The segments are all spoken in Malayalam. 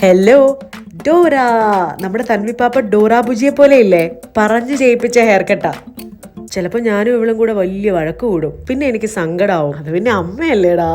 Hello Dora. നമ്മുടെ തൻവിപ്പാപ്പ ഡോറ ബുജിയെ പോലെയില്ലേ, പറഞ്ഞു ചെയ്യിപ്പിച്ച ഹെയർ കട്ടാ. ചിലപ്പോ ഞാനും ഇവളും കൂടെ വലിയ വഴക്ക് കൂടും, പിന്നെ എനിക്ക് സങ്കടാവും. അത് പിന്നെ അമ്മയല്ലേടാ.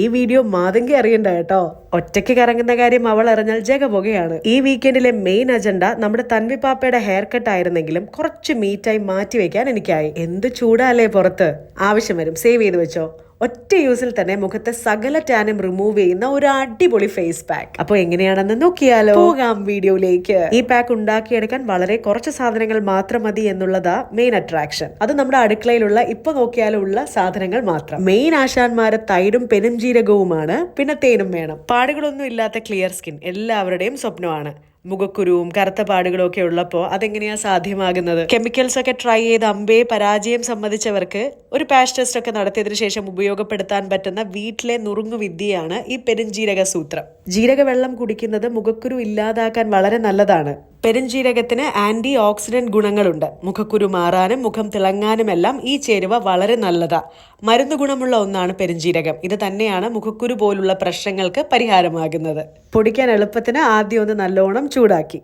ഈ വീഡിയോ മാതങ്കി അറിയണ്ട കേട്ടോ. ഒറ്റയ്ക്ക് കറങ്ങുന്ന കാര്യം അവൾ അറിഞ്ഞാൽ ജഗപുകയാണ്. ഈ വീക്കെൻഡിലെ മെയിൻ അജണ്ട നമ്മുടെ തൻവിപ്പാപ്പയുടെ ഹെയർ കട്ട് ആയിരുന്നെങ്കിലും കുറച്ച് മീറ്റായി മാറ്റി വെക്കാൻ എനിക്കായി. എന്ത് ചൂടാല്ലേ പുറത്ത്. ആവശ്യം വരും, സേവ് ചെയ്ത് വെച്ചോ. ഒറ്റ യൂസിൽ തന്നെ മുഖത്തെ സകല ടാനും റിമൂവ് ചെയ്യുന്ന ഒരു അടിപൊളി ഫേസ് പാക്ക്. അപ്പൊ എങ്ങനെയാണെന്ന് നോക്കിയാലോ. പോകാം വീഡിയോയിലേക്ക്. ഈ പാക്ക് ഉണ്ടാക്കിയെടുക്കാൻ വളരെ കുറച്ച് സാധനങ്ങൾ മാത്രം മതി എന്നുള്ളതാ മെയിൻ അട്രാക്ഷൻ. അത് നമ്മുടെ അടുക്കളയിലുള്ള ഇപ്പൊ നോക്കിയാലും ഉള്ള സാധനങ്ങൾ മാത്രം. മെയിൻ ആശാന്മാര് തൈരും പെരുംജീരകവുമാണ്, പിന്നെ തേനും വേണം. പാടുകളൊന്നും ഇല്ലാത്ത ക്ലിയർ സ്കിൻ എല്ലാവരുടെയും സ്വപ്നമാണ്. മുഖക്കുരുവും കറുത്ത പാടുകളും ഒക്കെ ഉള്ളപ്പോൾ അതെങ്ങനെയാ സാധ്യമാകുന്നത്? കെമിക്കൽസ് ഒക്കെ ട്രൈ ചെയ്ത് അമ്പേ പരാജയം സമ്മതിച്ചവർക്ക് ഒരു പാച്ച് ടെസ്റ്റ് ഒക്കെ നടത്തിയതിനു ശേഷം ഉപയോഗപ്പെടുത്താൻ പറ്റുന്ന വീട്ടിലെ നുറുങ്ങു വിദ്യയാണ് ഈ പെരുംജീരക സൂത്രം. ജീരക വെള്ളം കുടിക്കുന്നത് മുഖക്കുരു ഇല്ലാതാക്കാൻ വളരെ നല്ലതാണ്. പെരുംജീരകത്തിന് ആന്റി ഓക്സിഡന്റ് ഗുണങ്ങളുണ്ട്. മുഖക്കുരു മാറാനും മുഖം തിളങ്ങാനുമെല്ലാം ഈ ചേരുവ വളരെ നല്ലതാ. മരുന്ന് ഗുണമുള്ള ഒന്നാണ് പെരുംജീരകം. ഇത് തന്നെയാണ് മുഖക്കുരു പോലുള്ള പ്രശ്നങ്ങൾക്ക് പരിഹാരമാകുന്നത്. പൊടിക്കാൻ എളുപ്പത്തിന് ആദ്യം ഒന്ന് നല്ലോണം ചൂടാക്കി.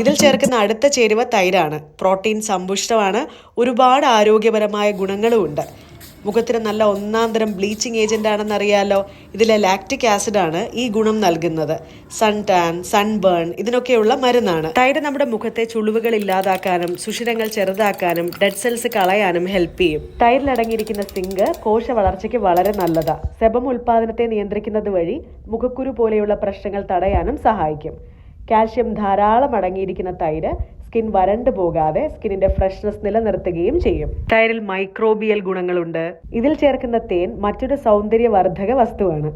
ഇതിൽ ചേർക്കുന്ന അടുത്ത ചേരുവ തൈരാണ്. പ്രോട്ടീൻ സമ്പുഷ്ടമാണ്, ഒരുപാട് ആരോഗ്യപരമായ ഗുണങ്ങളും ഉണ്ട്. മുഖത്തിന് നല്ല ഒന്നാം തരം ബ്ലീച്ചിങ് ഏജന്റ് ആണെന്ന് അറിയാലോ. ഇതിലെ ലാക്റ്റിക് ആസിഡ് ആണ് ഈ ഗുണം നൽകുന്നത്. സൺ ടാൻ, സൺബേൺ ഇതിനൊക്കെയുള്ള മരുന്നാണ്. തൈര് നമ്മുടെ മുഖത്തെ ചുളിവുകൾ ഇല്ലാതാക്കാനും സുഷിരങ്ങൾ ചെറുതാക്കാനും ഡെഡ് സെൽസ് കളയാനും ഹെൽപ്പ് ചെയ്യും. തൈരിലടങ്ങിയിരിക്കുന്ന സിങ്ക് കോശ വളർച്ചയ്ക്ക് വളരെ നല്ലതാ. സെബം ഉൽപാദനത്തെ നിയന്ത്രിക്കുന്നത് വഴി മുഖക്കുരു പോലെയുള്ള പ്രശ്നങ്ങൾ തടയാനും സഹായിക്കും. കാൽഷ്യം ധാരാളം അടങ്ങിയിരിക്കുന്ന തൈര് സ്കിൻ വരണ്ടു പോകാതെ സ്കിന്നിന്റെ ഫ്രഷ്നെസ് നിലനിർത്തുകയും ചെയ്യും. തൈരിൽ മൈക്രോബിയൽ ഗുണങ്ങളുണ്ട്. ഇതിൽ ചേർക്കുന്ന തേൻ മറ്റൊരു സൗന്ദര്യവർദ്ധക വസ്തുവാണ്.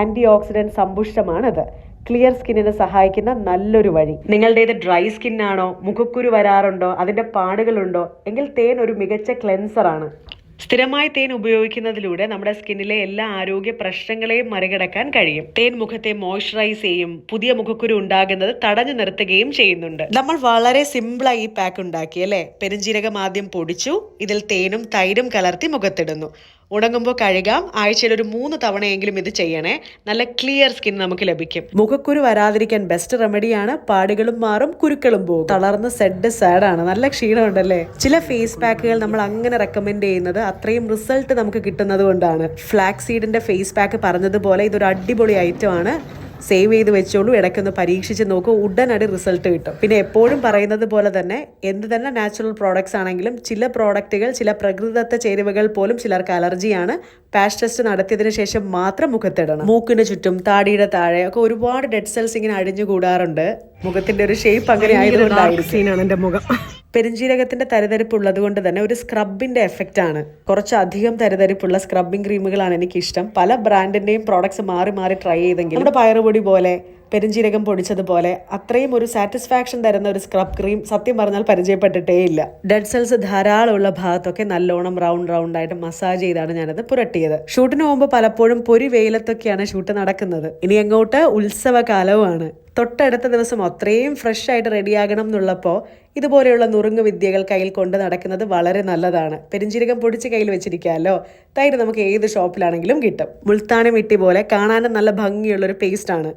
Anti oxidant സമ്പുഷ്ടമാണത്. ക്ലിയർ സ്കിന്നിന് സഹായിക്കുന്ന നല്ലൊരു വഴി. നിങ്ങളുടേത് ഡ്രൈ സ്കിൻ ആണോ, മുഖക്കുരു വരാറുണ്ടോ, അതിന്റെ പാടുകളുണ്ടോ എങ്കിൽ തേൻ ഒരു മികച്ച ക്ലെൻസർ ആണ്. സ്ഥിരമായി തേൻ ഉപയോഗിക്കുന്നതിലൂടെ നമ്മുടെ സ്കിന്നിലെ എല്ലാ ആരോഗ്യ പ്രശ്നങ്ങളെയും മറികടക്കാൻ കഴിയും. തേൻ മുഖത്തെ മോയ്സ്ചറൈസ് ചെയ്യും, പുതിയ മുഖക്കുരു ഉണ്ടാകുന്നത് തടഞ്ഞു നിർത്തുകയും ചെയ്യുന്നുണ്ട്. നമ്മൾ വളരെ സിമ്പിളായി ഈ പാക്ക് ഉണ്ടാക്കി അല്ലേ. പെരുംജീരകം ആദ്യം പൊടിച്ചു, ഇതിൽ തേനും തൈരും കലർത്തി മുഖത്തിടുന്നു. ഉണങ്ങുമ്പോൾ കഴുകാം. ആഴ്ചയിൽ ഒരു 3 തവണയെങ്കിലും ഇത് ചെയ്യണേ. നല്ല ക്ലിയർ സ്കിൻ നമുക്ക് ലഭിക്കും. മുഖക്കുരു വരാതിരിക്കാൻ ബെസ്റ്റ് റെമഡിയാണ്. പാടുകളും മാറും, കുരുക്കളും പോകും. തളർന്ന് സാഡാണ്, നല്ല ക്ഷീണമുണ്ടല്ലേ. ചില ഫേസ് പാക്കുകൾ നമ്മൾ അങ്ങനെ റെക്കമെൻഡ് ചെയ്യുന്നത് അത്രയും റിസൾട്ട് നമുക്ക് കിട്ടുന്നത് കൊണ്ടാണ്. ഫ്ലാക്സ് സീഡിന്റെ ഫേസ് പാക്ക് പറഞ്ഞതുപോലെ ഇതൊരു അടിപൊളി ഐറ്റം ആണ്. സേവ് ചെയ്ത് വെച്ചോളൂ, ഇടയ്ക്കൊന്ന് പരീക്ഷിച്ച് നോക്കൂ, ഉടനടി റിസൾട്ട് കിട്ടും. പിന്നെ എപ്പോഴും പറയുന്നത് പോലെ തന്നെ എന്ത് തന്നെ നാച്ചുറൽ പ്രോഡക്ട്സ് ആണെങ്കിലും ചില പ്രോഡക്റ്റുകൾ, ചില പ്രകൃതിദത്ത ചേരുവകൾ പോലും ചിലർക്ക് അലർജിയാണ്. പാച്ച് ടെസ്റ്റ് നടത്തിയതിനു ശേഷം മാത്രം മുഖത്തിടണം. മൂക്കിന് ചുറ്റും, താടിയുടെ താഴെ ഒക്കെ ഒരുപാട് ഡെഡ് സെൽസ് ഇങ്ങനെ അടിഞ്ഞു കൂടാറുണ്ട്. മുഖത്തിന്റെ ഒരു ഷേപ്പ് അങ്ങനെ ആയതുകൊണ്ടായിരിക്കും എന്റെ മുഖം. പെരുംജീരകത്തിന്റെ തരിതരിപ്പ് ഉള്ളത് കൊണ്ട് തന്നെ ഒരു സ്ക്രബിന്റെ എഫക്റ്റ് ആണ്. കുറച്ചധികം തരിതരിപ്പുള്ള സ്ക്രബിംഗ് ക്രീമുകളാണ് എനിക്കിഷ്ടം. പല ബ്രാൻഡിന്റെയും പ്രോഡക്ട്സ് മാറി മാറി ട്രൈ ചെയ്തെങ്കിൽ നമ്മുടെ പയറുപൊടി പോലെ, പെരുംജീരകം പൊടിച്ചതുപോലെ അത്രയും ഒരു സാറ്റിസ്ഫാക്ഷൻ തരുന്ന ഒരു സ്ക്രബ് ക്രീം സത്യം പറഞ്ഞാൽ പരിചയപ്പെട്ടിട്ടേ ഇല്ല. ഡെഡ് സെൽസ് ധാരാളമുള്ള ഭാഗത്തൊക്കെ നല്ലോണം റൗണ്ട് ആയിട്ട് മസാജ് ചെയ്താണ് ഞാനത് പുരട്ടിയത്. ഷൂട്ടിന് പോകുമ്പോൾ പലപ്പോഴും പൊരി വെയിലത്തൊക്കെയാണ് ഷൂട്ട് നടക്കുന്നത്. ഇനി അങ്ങോട്ട് ഉത്സവകാലവുമാണ്. തൊട്ടടുത്ത ദിവസം അത്രയും ഫ്രഷ് ആയിട്ട് റെഡിയാകണം എന്നുള്ളപ്പോൾ ഇതുപോലെയുള്ള നുറുങ്ങു വിദ്യകൾ കയ്യിൽ കൊണ്ട് നടക്കുന്നത് വളരെ നല്ലതാണ്. പെരുംജീരകം പൊടിച്ച് കയ്യിൽ വെച്ചിരിക്കാമല്ലോ. തൈര് നമുക്ക് ഏത് ഷോപ്പിലാണെങ്കിലും കിട്ടും. മുൾത്താണി മിട്ടി പോലെ കാണാനും നല്ല ഭംഗിയുള്ളൊരു പേസ്റ്റ് ആണ്.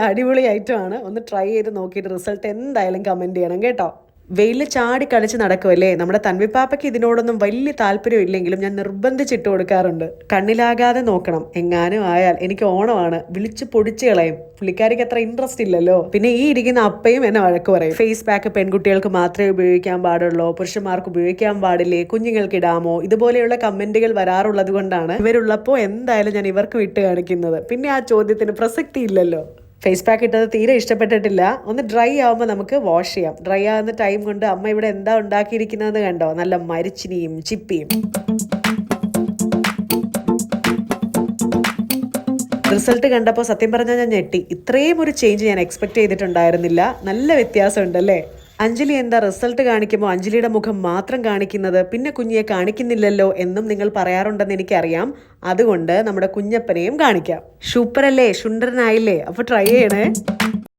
അടിപൊളി ഐറ്റം ആണ്. ഒന്ന് ട്രൈ ചെയ്ത് നോക്കിയിട്ട് റിസൾട്ട് എന്തായാലും കമന്റ് ചെയ്യണം കേട്ടോ. വെയില് ചാടി കളിച്ച് നടക്കുമല്ലേ. നമ്മുടെ തൻവിപ്പാപ്പയ്ക്ക് ഇതിനോടൊന്നും വലിയ താല്പര്യം ഇല്ലെങ്കിലും ഞാൻ നിർബന്ധിച്ചിട്ട് കൊടുക്കാറുണ്ട്. കണ്ണിലാകാതെ നോക്കണം, എങ്ങാനും ആയാൽ എനിക്ക് ഓണമാണ്, വിളിച്ച് പൊടിച്ച് കളയും. പുള്ളിക്കാരിക്ക് അത്ര ഇൻട്രസ്റ്റ് ഇല്ലല്ലോ. പിന്നെ ഈ ഇരിക്കുന്ന അപ്പയും എന്നെ വഴക്ക് പറയും. ഫേസ് പാക്ക് പെൺകുട്ടികൾക്ക് മാത്രമേ ഉപയോഗിക്കാൻ പാടുള്ളൂ, പുരുഷന്മാർക്ക് ഉപയോഗിക്കാൻ പാടില്ലേ, കുഞ്ഞുങ്ങൾക്ക് ഇടാമോ, ഇതുപോലെയുള്ള കമന്റുകൾ വരാറുള്ളത് കൊണ്ടാണ് ഇവരുള്ളപ്പോൾ എന്തായാലും ഞാൻ ഇവർക്ക് വിട്ട് കാണിക്കുന്നത്. പിന്നെ ആ ചോദ്യത്തിന് പ്രസക്തി ഇല്ലല്ലോ. ഫേസ് പാക്ക് ഇട്ടത് തീരെ ഇഷ്ടപ്പെട്ടിട്ടില്ല. ഒന്ന് ഡ്രൈ ആവുമ്പോൾ നമുക്ക് വാഷ് ചെയ്യാം. ഡ്രൈ ആവുന്ന ടൈം കൊണ്ട് അമ്മ ഇവിടെ എന്താ ഉണ്ടാക്കിയിരിക്കുന്നതെന്ന് കണ്ടോ, നല്ല മരിച്ചിനിയും ചിപ്പിയും. റിസൾട്ട് കണ്ടപ്പോൾ സത്യം പറഞ്ഞാൽ ഞാൻ ഞെട്ടി. ഇത്രയും ഒരു ചേഞ്ച് ഞാൻ എക്സ്പെക്ട് ചെയ്തിട്ടുണ്ടായിരുന്നില്ല. നല്ല വ്യത്യാസമുണ്ടല്ലേ. അഞ്ജലി എന്താ റിസൾട്ട് കാണിക്കുമ്പോൾ അഞ്ജലിയുടെ മുഖം മാത്രം കാണിക്കുന്നത്, പിന്നെ കുഞ്ഞിയെ കാണിക്കുന്നില്ലല്ലോ എന്നും നിങ്ങൾ പറയാറുണ്ടെന്ന് എനിക്കറിയാം. അതുകൊണ്ട് നമ്മുടെ കുഞ്ഞപ്പനെയും കാണിക്കാം. സൂപ്പറല്ലേ, ശുണ്ടരനായില്ലേ. അപ്പോൾ ട്രൈ ചെയ്യണേ.